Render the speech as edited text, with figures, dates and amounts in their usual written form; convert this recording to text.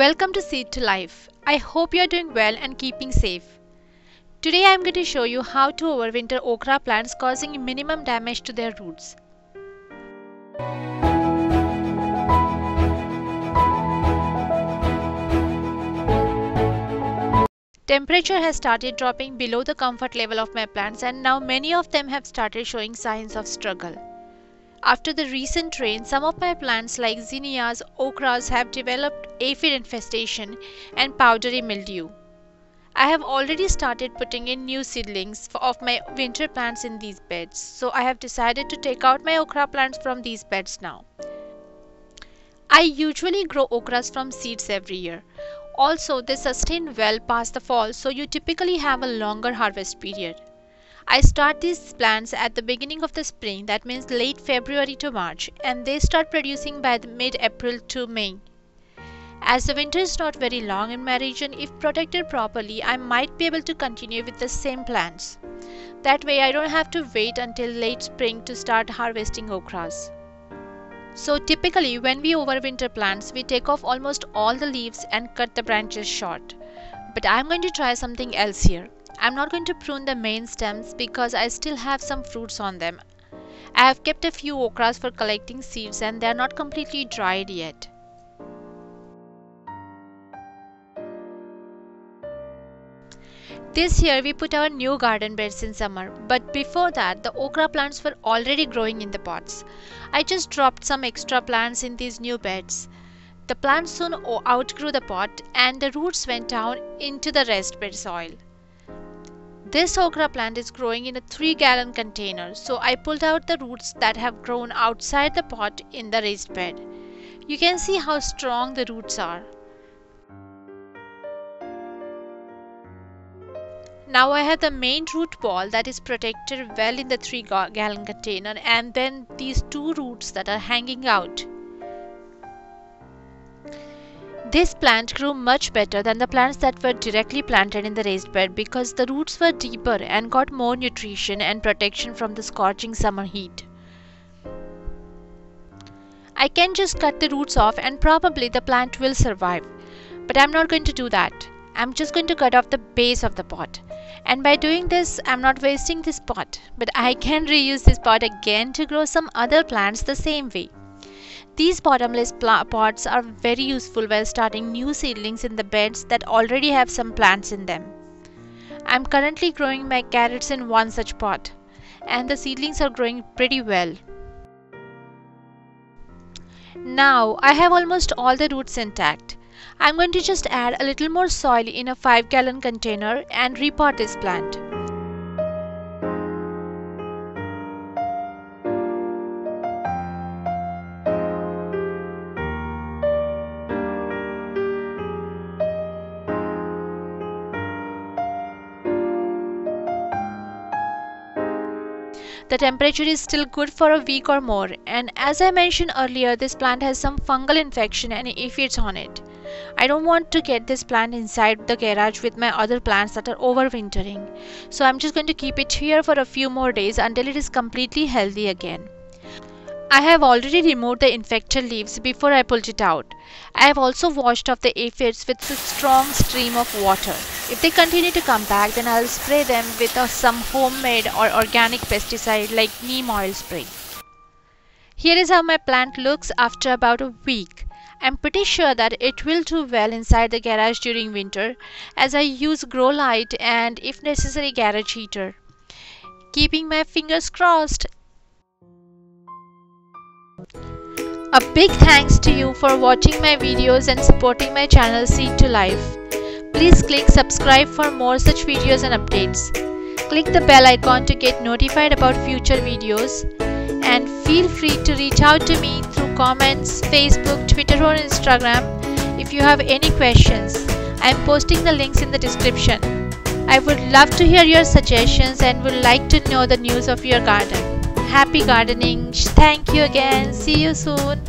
Welcome to Seed to Life. I hope you are doing well and keeping safe. Today I am going to show you how to overwinter okra plants causing minimum damage to their roots. Temperature has started dropping below the comfort level of my plants, and now many of them have started showing signs of struggle. After the recent rain, some of my plants like zinnias, okras have developed aphid infestation and powdery mildew. I have already started putting in new seedlings of my winter plants in these beds, so I have decided to take out my okra plants from these beds now. I usually grow okras from seeds every year. Also, they sustain well past the fall, so you typically have a longer harvest period. I start these plants at the beginning of the spring, that means late February to March, and they start producing by the mid-April to May. As the winter is not very long in my region, if protected properly, I might be able to continue with the same plants. That way I don't have to wait until late spring to start harvesting okras. So typically when we overwinter plants, we take off almost all the leaves and cut the branches short. But I'm going to try something else here. I'm not going to prune the main stems because I still have some fruits on them. I have kept a few okras for collecting seeds and they are not completely dried yet. This year we put our new garden beds in summer, but before that the okra plants were already growing in the pots. I just dropped some extra plants in these new beds. The plants soon outgrew the pot and the roots went down into the raised bed soil. This okra plant is growing in a 3-gallon container, so I pulled out the roots that have grown outside the pot in the raised bed. You can see how strong the roots are. Now I have the main root ball that is protected well in the 3-gallon container, and then these 2 roots that are hanging out. This plant grew much better than the plants that were directly planted in the raised bed because the roots were deeper and got more nutrition and protection from the scorching summer heat. I can just cut the roots off and probably the plant will survive, but I'm not going to do that. I'm just going to cut off the base of the pot. And by doing this, I'm not wasting this pot, but I can reuse this pot again to grow some other plants the same way. These bottomless pots are very useful while starting new seedlings in the beds that already have some plants in them. I'm currently growing my carrots in one such pot, and the seedlings are growing pretty well. Now I have almost all the roots intact. I'm going to just add a little more soil in a 5-gallon container and repot this plant. The temperature is still good for a week or more, and as I mentioned earlier, this plant has some fungal infection and aphids on it. I don't want to get this plant inside the garage with my other plants that are overwintering, so I'm just going to keep it here for a few more days until it is completely healthy again. I have already removed the infected leaves before I pulled it out. I have also washed off the aphids with a strong stream of water. If they continue to come back, then I'll spray them with some homemade or organic pesticide like neem oil spray. Here is how my plant looks after about a week. I'm pretty sure that it will do well inside the garage during winter as I use grow light and if necessary garage heater. Keeping my fingers crossed. A big thanks to you for watching my videos and supporting my channel Seed to Life. Please click subscribe for more such videos and updates. Click the bell icon to get notified about future videos. And feel free to reach out to me through comments, Facebook, Twitter or Instagram if you have any questions. I am posting the links in the description. I would love to hear your suggestions and would like to know the news of your garden. Happy gardening. Thank you again. See you soon.